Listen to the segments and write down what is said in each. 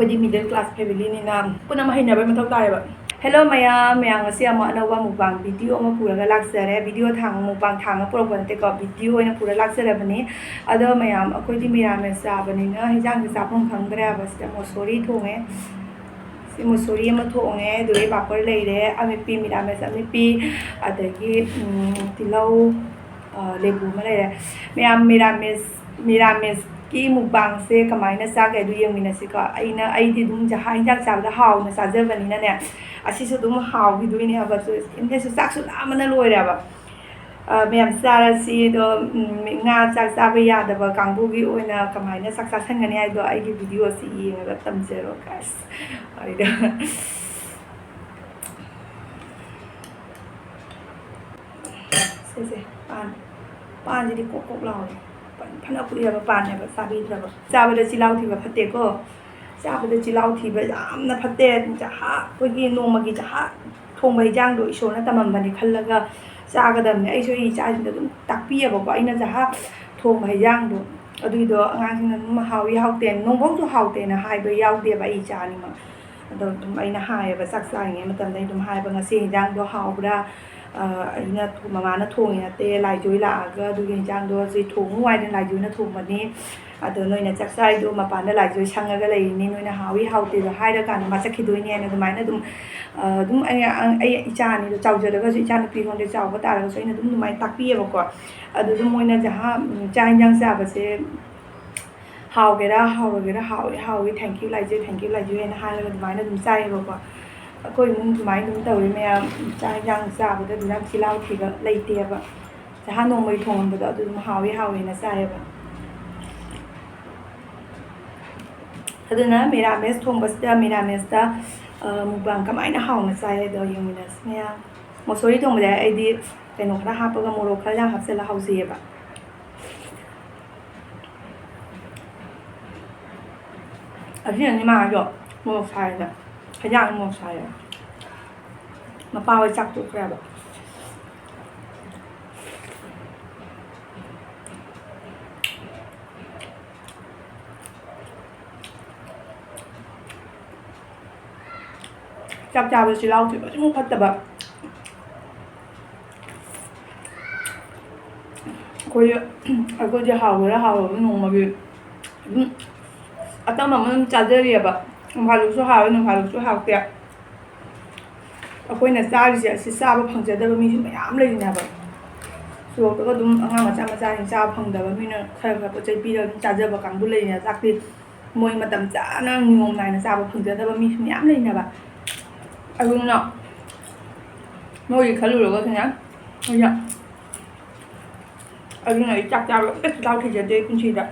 ꯑꯩꯈꯣꯏꯗꯤ middle class ꯐꯦꯃꯤꯂꯤꯅꯤꯅ ꯄꯨꯟꯅ ꯍꯩꯅꯕꯩ ꯃꯊꯧ ꯇꯥꯏꯌꯦꯕ ꯍꯦꯜꯂꯣ ꯃꯌꯥꯝ ꯉꯁꯤ ꯑꯃꯨꯛ ꯑꯅꯧꯕ ꯃꯨꯛꯕꯥꯡ ꯚꯤꯗꯤꯑꯣ ꯑꯃ ꯄꯨꯔꯒ ꯂꯥꯛꯆꯔꯦ ꯚꯤꯗꯤꯑꯣ ꯊꯥꯡ ꯃꯨꯛꯕꯥꯡ ꯊꯥꯡꯉ ꯄꯨꯔꯛꯄ ꯅꯠꯇꯦꯀꯣ ꯚꯤꯗꯤꯑꯣ ꯑꯣꯏꯅ ꯄꯨꯔ ꯂꯥꯛꯆꯔꯕꯅꯤ ꯑꯗꯣ ꯃꯌꯥꯝ ꯑꯩꯈꯣꯏꯗꯤ ꯃꯤꯔꯥꯃꯦꯁ ꯆꯥꯕꯅꯤꯅ ꯍꯤꯟꯖꯥꯡꯁꯦ ꯆꯥꯐꯝ ꯈꯪꯗ꯭ꯔꯦꯕ ꯁꯤꯗ ꯃꯣꯁꯣꯔꯤ ꯊꯣꯡꯉꯦ ꯁꯤ ꯃꯣꯁꯣꯔꯤ ꯑꯃ ꯊꯣꯡꯉꯦ ꯑꯗꯨꯗꯒꯤ ꯄꯥꯄꯔ ꯂꯩꯔꯦ ꯑꯃꯦꯠꯄꯤ ꯃꯤꯔꯥꯃꯦꯁ ꯑꯃꯦꯠꯄꯤ ꯑꯗꯒꯤ ꯇꯤꯜꯍꯧ ꯂꯦꯕꯨ ꯑꯃ ꯂꯩꯔꯦ ꯃꯌꯥꯝ ꯃꯤꯔꯥꯃꯦꯁꯀꯤ ꯃꯨꯛꯕꯥꯡꯁꯦ ꯀꯃꯥꯏꯅ ꯆꯥꯒꯦ ꯑꯗꯨ ꯌꯦꯡꯃꯤꯟꯅꯁꯤꯀꯣ ꯑꯩꯗꯤ ꯑꯗꯨꯝ ꯍꯤꯟꯖꯥꯡ ꯆꯥꯕꯗ ꯍꯥꯎꯅ ꯆꯥꯖꯕꯅꯤꯅꯅꯦ ꯑꯁꯤꯁꯨ ꯑꯗꯨꯝ ꯍꯥꯎꯈꯤꯗꯣꯏꯅꯦꯕ ꯏꯟꯗꯁꯨ ꯆꯥꯛꯁꯨ ꯂꯥꯝꯕꯅ ꯂꯣꯏꯔꯦꯕ ꯃꯌꯥꯝ ꯆꯥꯔꯁꯤ ꯑꯗꯣ ꯉꯥ ꯆꯥꯛ ꯆꯥꯕ ꯌꯥꯗꯕ ꯀꯥꯡꯕꯨꯒꯤ ꯑꯣꯏꯅ ꯀꯃꯥꯏꯅ ꯆꯥꯛ ꯆꯥꯁꯟꯒꯅꯤ ꯍꯥꯏꯗꯣ ꯑꯩꯒꯤ ꯚꯤꯗꯤꯑꯣꯁꯤ ꯌꯦꯡꯉꯒ ꯇꯝꯖꯔꯣ ꯒꯥꯏꯁ ꯑꯩꯗ ꯁꯤꯁꯦ ꯄꯥꯟꯁꯤꯗꯤ ꯀꯣꯛ ꯀꯣꯛ ꯂꯥꯎꯔꯦ ꯐꯅ ꯀꯨꯏꯔꯕ ꯄꯥꯟꯅꯦꯕ ꯆꯥꯕꯤꯗ꯭ꯔꯕ ꯆꯥꯕꯗ ꯆꯤꯜꯍꯥꯎ ꯊꯤꯕ ꯐꯠꯇꯦꯀꯣ ꯆꯥꯕꯗ ꯆꯤꯜꯍꯥꯎ ꯊꯤꯕ ꯌꯥꯝꯅ ꯐꯠꯇꯦ ꯑꯩꯈꯣꯏꯒꯤ ꯅꯣꯡꯃꯒꯤ ꯊꯣꯡꯕ ꯍꯤꯟꯖꯥꯡꯗꯣ ꯏꯁꯣꯔꯅ ꯇꯝꯃꯝꯕꯅꯤ ꯈꯜꯂꯒ ꯆꯥꯒꯗꯕꯅꯦ ꯑꯩꯁꯨ ꯑꯩ ꯏꯆꯥꯁꯤꯡꯗ ꯑꯗꯨꯝ ꯇꯥꯛꯄꯤꯑꯕꯀꯣ ꯑꯩꯅ ꯊꯣꯡꯕ ꯍꯤꯟꯖꯥꯡꯗꯣ ꯑꯗꯨꯏꯗꯣ ꯑꯉꯥꯡꯁꯤꯡꯅ ꯑꯗꯨꯝ ꯍꯥꯎꯏ ꯍꯥꯎꯇꯦ ꯅꯣꯡꯐꯧꯁꯨ ꯍꯥꯎꯇꯦꯅ ꯍꯥꯏꯕ ꯌꯥꯎꯗꯦꯕ ꯑꯩ ꯏꯆꯥ ꯑꯅꯤꯃꯛ ꯑꯗꯣ ꯑꯗꯨꯝ ꯑꯩꯅ ꯍꯥꯏꯌꯦꯕ ꯆꯥꯛ ꯆꯥꯔꯤꯉꯩ ꯃꯇꯝꯗ ꯑꯩ ꯑꯗꯨꯝ ꯍꯥꯏꯕ ꯉꯁꯤ ꯍꯤꯟꯖꯥꯡꯗꯣ ꯍꯥꯎꯕ꯭ꯔꯥ ꯑꯩꯅ ꯃꯃꯥꯅ ꯊꯣꯡꯉꯤ ꯅꯠꯇꯦ ꯂꯥꯏꯖꯣꯏ ꯂꯥꯛꯑꯒ ꯑꯗꯨꯒꯤ ꯍꯤꯟꯖꯥꯡꯗꯣ ꯁꯤ ꯊꯣꯡꯉꯨ ꯍꯥꯏꯗꯅ ꯂꯥꯏꯖꯣꯏꯅ ꯊꯣꯡꯕꯅꯤ ꯑꯗꯣ ꯅꯣꯏꯅ ꯆꯥꯛ ꯆꯥꯔꯤꯗꯣ ꯃꯄꯥꯟꯗ ꯂꯥꯏꯖꯣꯏ ꯁꯪꯉꯒ ꯂꯩꯔꯤꯅꯤ ꯅꯣꯏꯅ ꯍꯥꯎꯏ ꯍꯥꯎꯇꯦꯗꯣ ꯍꯥꯏꯔꯀꯥꯟꯗ ꯃꯥ ꯆꯠꯈꯤꯗꯣꯏꯅꯦ ꯍꯥꯏꯅ ꯑꯗꯨꯃꯥꯏꯅ ꯑꯗꯨꯝ ꯑꯩ ꯏꯆꯥ ꯑꯅꯤꯗꯣ ꯆꯥꯎꯖꯔꯒꯁꯨ ꯏꯆꯥ ꯅꯨꯄꯤꯉꯣꯟꯗ ꯆꯥꯎꯕ ꯇꯥꯔꯒꯁꯨ ꯑꯩꯅ ꯑꯗꯨꯝ ꯑꯗꯨꯃꯥꯏꯅ ꯇꯥꯛꯄꯤꯑꯕꯀꯣ ꯑꯗꯨꯝ ꯃꯣꯏꯅ ꯆꯥꯛ ꯍꯤꯟꯖꯥꯡ ꯆꯥꯕꯁꯦ ꯍꯥꯎꯒꯦꯔꯥ ꯍꯥꯎꯔꯣꯏꯒꯦꯔꯥ ꯍꯥꯎꯏ ꯊꯦꯡꯀ꯭ꯌꯨ ꯂꯥꯏꯖꯣꯏ ꯍꯥꯏꯅ ꯍꯥꯏꯔꯒ ꯑꯗꯨꯃꯥꯏꯅ ꯑꯗꯨꯝ ꯆꯥꯏꯌꯦꯕꯀꯣ ꯑꯩꯈꯣꯏ ꯏꯃꯨꯡ ꯑꯗꯨꯃꯥꯏꯅ ꯑꯗꯨꯝ ꯇꯧꯋꯤ ꯃꯌꯥꯝ ꯆꯥꯛ ꯍꯤꯟꯖꯥꯡ ꯆꯥꯕꯗ ꯑꯗꯨꯝ ꯆꯤꯜꯍꯥꯎ ꯊꯤꯕ ꯂꯩꯇꯦꯕ ꯅꯣꯡꯃꯒꯤ ꯊꯣꯡꯉꯝꯕꯗꯣ ꯑꯗꯨ ꯑꯗꯨꯝ ꯍꯥꯎꯏꯅ ꯆꯥꯏꯌꯦꯕ ꯑꯗꯨꯅ ꯃꯤꯔꯥꯃꯦꯁ ꯊꯣꯡꯕꯁꯤꯗ ꯃꯤꯔꯥꯃꯦꯁꯇ ꯃꯨꯛꯕꯥꯡ ꯀꯃꯥꯏꯅ ꯍꯥꯎꯅ ꯆꯥꯏ ꯑꯗꯣ ꯌꯦꯡꯃꯤꯟꯅꯁꯤ ꯃꯌꯥꯝ ꯃꯣꯁꯣꯔꯤ ꯊꯣꯡꯕꯗ ꯑꯩꯗꯤ ꯀꯩꯅꯣ ꯈꯔ ꯍꯥꯞꯄꯒ ꯃꯣꯔꯣꯛ ꯈꯔ ꯌꯥꯝ ꯍꯥꯞꯆꯤꯜꯂ ꯍꯥꯎꯖꯩꯌꯦꯕ ꯑꯁꯤꯅꯅꯤ ꯃꯥꯗꯣ ꯃꯣꯔꯣꯛ ꯁꯥꯏꯗ ꯍꯤꯟꯖꯥꯡ ꯃꯣꯔꯣꯛ ꯁꯥꯏꯌꯦ ꯃꯄꯥ ꯍꯣꯏ ꯆꯥꯛ ꯇꯣꯛꯈ꯭ꯔꯦꯕ ꯆꯥꯛ ꯆꯥꯕꯗ ꯆꯤꯜꯍꯥꯎ ꯊꯤꯕ ꯑꯗꯨꯝ ꯐꯠꯇꯕ ꯑꯩꯈꯣꯏꯗꯤ ꯍꯥꯎꯒꯦꯔꯥ ꯍꯥꯎꯔꯣꯏꯒꯦꯔꯥ ꯅꯣꯡꯃꯒꯤ ꯑꯗꯨꯝ ꯑꯇꯝꯕ ꯑꯃ ꯑꯗꯨꯝ ꯆꯥꯖꯔꯤꯑꯕ ꯅꯣꯡꯐꯥꯗꯣꯛꯁꯨ ꯍꯥꯎꯋꯦ ꯅꯣꯡꯐꯥꯗꯣꯛꯁꯨ ꯍꯥꯎꯇꯦ ꯑꯩꯈꯣꯏꯅ ꯆꯥꯔꯤꯁꯦ ꯑꯁꯤ ꯆꯥꯕ ꯐꯪꯖꯗꯕ ꯃꯤꯁꯨ ꯃꯌꯥꯝ ꯂꯩꯔꯤꯅꯦꯕ ꯁꯣꯔꯣꯛꯇꯒ ꯑꯗꯨꯝ ꯑꯉꯥꯡ ꯃꯆꯥꯁꯤꯡ ꯆꯥꯕ ꯐꯪꯗꯕ ꯃꯤꯅ ꯈꯔ ꯄꯣꯠ ꯆꯩ ꯄꯤꯔꯒ ꯑꯗꯨꯝ ꯆꯥꯖꯕ ꯀꯥꯡꯕꯨ ꯂꯩꯔꯤꯅꯦ ꯆꯥꯛꯇꯤ ꯃꯣꯏ ꯃꯇꯝ ꯆꯥꯅ ꯅꯤꯌꯣꯝ ꯅꯥꯏꯅ ꯆꯥꯕ ꯐꯪꯖꯗꯕ ꯃꯤꯁꯨ ꯃꯌꯥꯝ ꯂꯩꯅꯦꯕ ꯑꯗꯨꯅ ꯃꯣꯏꯒꯤ ꯈꯜꯂꯨꯔꯒ ꯑꯗꯨꯅ ꯑꯩ ꯆꯥꯛ ꯆꯥꯕ ꯑꯝꯇ ꯆꯤꯜꯍꯥꯎ ꯊꯤꯖꯗꯦ ꯄꯨꯟꯁꯤꯗ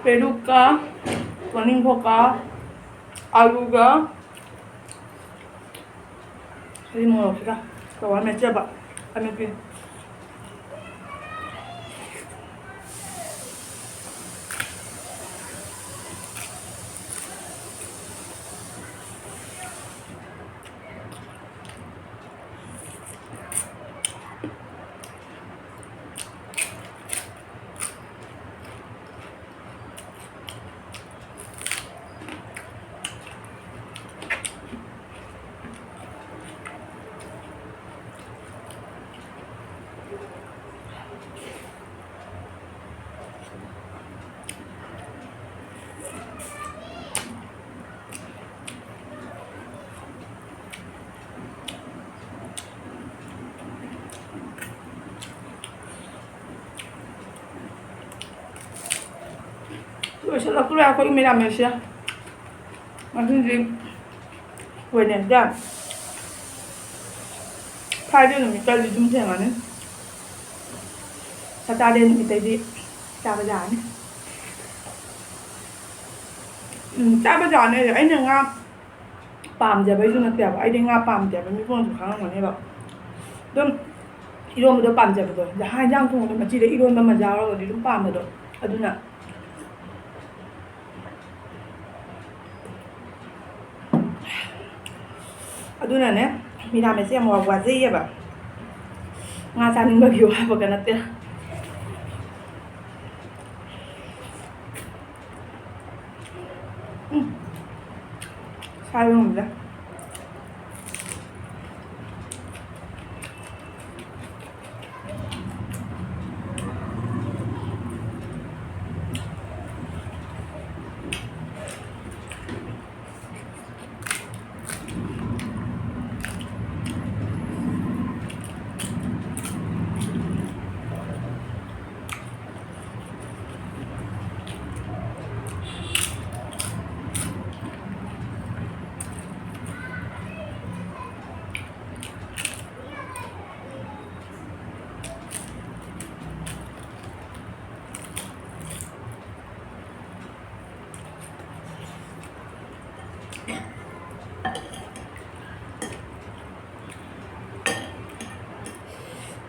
पेरूका पनीर आलूगा मोरक्सिदा कवा मेचबा अमेपी loisilakkuria akhoi miramesya masindi Wednesday Friday numitꯇꯗꯤ ꯑꯗꯨꯝ ꯊꯦꯡꯉꯅꯤ Saturday numitꯇꯗꯤ ꯆꯥꯕ ꯌꯥꯔꯅꯤ ꯆꯥꯕ ꯌꯥꯔꯅꯤ ꯑꯩꯅ ꯉꯥ ꯄꯥꯝꯖꯕꯩꯁꯨ ꯅꯠꯇꯦꯕ ꯑꯩꯗꯤ ꯉꯥ ꯄꯥꯝꯖꯕ ꯃꯤꯄꯨꯝꯅꯁꯨ ꯈꯪꯉꯝꯒꯅꯦꯕ ꯑꯗꯨꯝ 이런거도 빰자거든. 이제 한장 통도 맞지래 이런만 자라고 좀 빰거든. 아두나. 아두나네. 미라메스 뭐 와제야 봐. nga sanin ba giwa ba ganat ya. 사용입니다.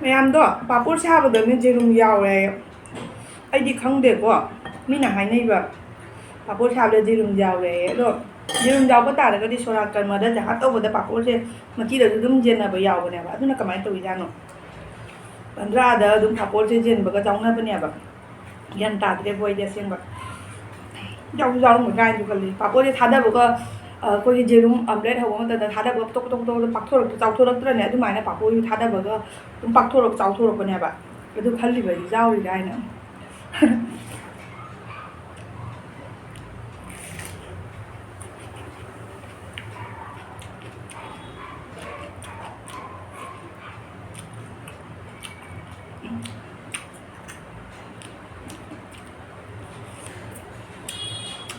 ꯃꯌꯥꯝꯗꯣ ꯄꯥꯄꯣꯔ ꯁꯥꯕꯗꯅ ꯖꯦꯔꯨꯝ ꯌꯥꯎꯔꯦ ꯑꯩꯗꯤ ꯈꯪꯗꯦꯀꯣ ꯃꯤꯅ ꯍꯥꯏꯅꯩꯕ ꯄꯥꯄꯣꯔ ꯁꯥꯕꯗ ꯖꯦꯔꯨꯝ ꯌꯥꯎꯔꯦ ꯑꯗꯣ ꯖꯦꯔꯨꯝ ꯌꯥꯎꯕ ꯇꯥꯔꯒꯗꯤ ꯁꯣꯔꯥꯠ ꯀꯔꯃꯗ ꯖꯍꯥꯠ ꯇꯧꯕꯗ ꯄꯥꯄꯣꯔꯁꯦ ꯃꯆꯤꯗꯁꯨ ꯑꯗꯨꯝ ꯖꯦꯟꯅꯕ ꯌꯥꯎꯕꯅꯦꯕ ꯑꯗꯨꯅ ꯀꯃꯥꯏꯅ ꯇꯧꯏꯖꯥꯠꯅꯣ ꯄꯟꯗ꯭ꯔꯥꯗ ꯑꯗꯨꯝ ꯄꯥꯄꯣꯔꯁꯦ ꯖꯦꯟꯕꯒ ꯆꯥꯎꯅꯕꯅꯦꯕ ꯒ꯭ꯌꯥꯟ ꯇꯥꯗ꯭ꯔꯦꯕ ꯑꯩꯗꯤ ꯑꯁꯦꯡꯕ ꯌꯥꯎꯁꯨ ꯌꯥꯎꯔꯝꯒ ꯀꯥꯏꯅꯁꯨ ꯈꯜꯂꯤ ꯄꯥꯄꯣꯔꯁꯦ ꯊꯥꯗꯕꯒ ꯑꯩꯈꯣꯏꯒꯤ ꯖꯦꯔꯨꯝ ꯑꯝꯄ꯭ꯂꯦꯠ ꯍꯧꯕ ꯃꯇꯝꯗ ꯊꯥꯗꯕꯒ ꯇꯣꯛ ꯇꯣꯛ ꯇꯣꯛ ꯄꯥꯛꯊꯣꯔꯛ ꯆꯥꯎꯊꯣꯔꯛꯇ꯭ꯔꯅꯦ ꯑꯗꯨꯃꯥꯏꯅ ꯄꯥꯄꯣꯔꯁꯨ ꯊꯥꯗꯕꯒ ꯑꯗꯨꯝ ꯄꯥꯛꯊꯣꯔꯛ ꯆꯥꯎꯊꯣꯔꯛꯄꯅꯦꯕ ꯑꯗꯨ ꯈꯜꯂꯤꯕ ꯑꯩꯗꯤ ꯌꯥꯎꯔꯤꯔ ꯍꯥꯏꯅ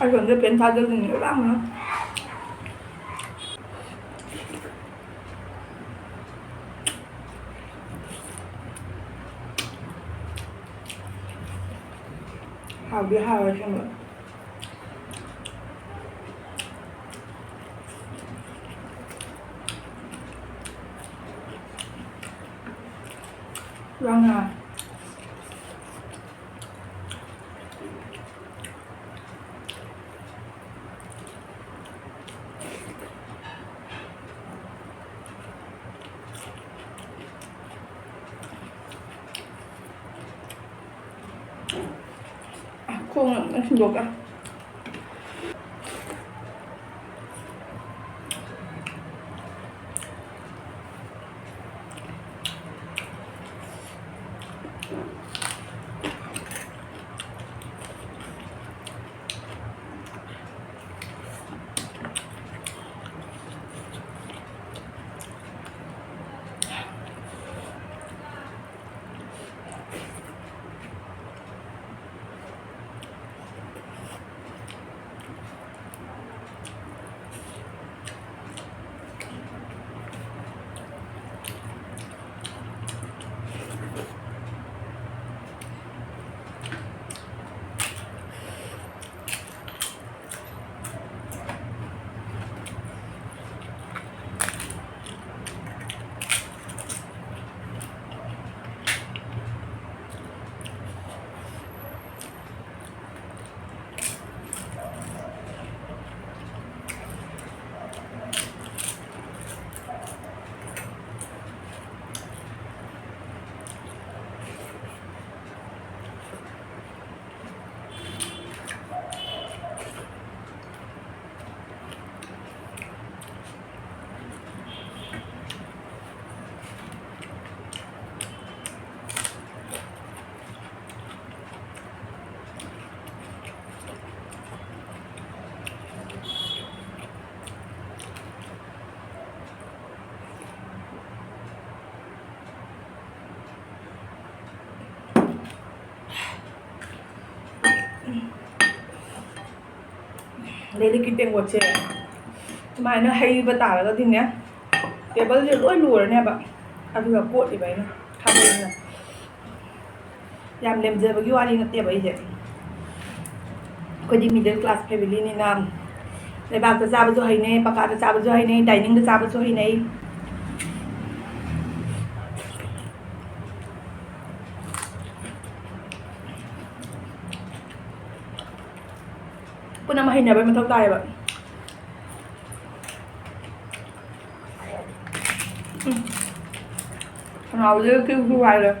아이고 근데 벤 다들는 이라면 하우디 하우 생각 랑아 콩은 뭐가 레리키 땡 거체 ꯁꯨꯃꯥꯏꯅ ꯍꯩꯕ ꯇꯥꯔꯒꯗꯤꯅꯦ ꯇꯦꯕꯜꯁꯦ ꯂꯣꯏ ꯂꯣꯏꯔꯅꯦꯕ ꯑꯗꯨꯒ ꯀꯣꯠꯂꯤꯕ ꯑꯩꯅ ꯊꯥꯗꯣꯛꯑꯒ ꯌꯥꯝ ꯂꯦꯝꯖꯕꯒꯤ ꯋꯥꯔꯤ ꯅꯠꯇꯦꯕ ꯑꯩꯁꯦ ꯑꯩꯈꯣꯏꯗꯤ ꯃꯤꯗꯜ ꯀ꯭ꯂꯥꯁ ꯐꯦꯃꯤꯂꯤꯅꯤꯅ ꯂꯩꯕꯥꯛꯇ ꯆꯥꯕꯁꯨ ꯍꯩꯅꯩ ꯄꯀꯥꯗ ꯆꯥꯕꯁꯨ ꯍꯩꯅꯩ ꯗꯥꯏꯅꯤꯡꯗ ꯆꯥꯕꯁꯨ ꯍꯩꯅꯩ ปุ่นน้ำมาให้เนี่ยไปมันเท่าไหร่แบบเราเลือกคือไรเลย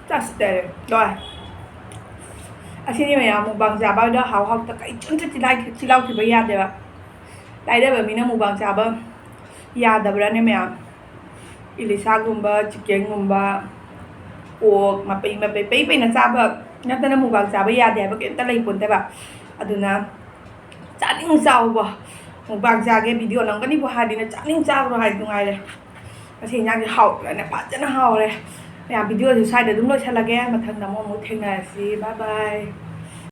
Just there rồi sini mày mukbang chaba dah hau tak itu cilau thì bây giờ deh lại đây bởi mình mukbang chaba ya dah berani mày ilisa gumba chicken gumba mà pe na chaba nhắc tới mukbang chaba ya deh bởi kita lagi pun teba aduna chatting sao ba mukbang chaba cái video nang kan ibu hari na chatting chaba rồi hai tungai deh thì nhắc cái hậu lại nè phát chân hậu này video thì sai để đúng rồi, sẽ là cái mà thân nằm một thêm này. Bye bye.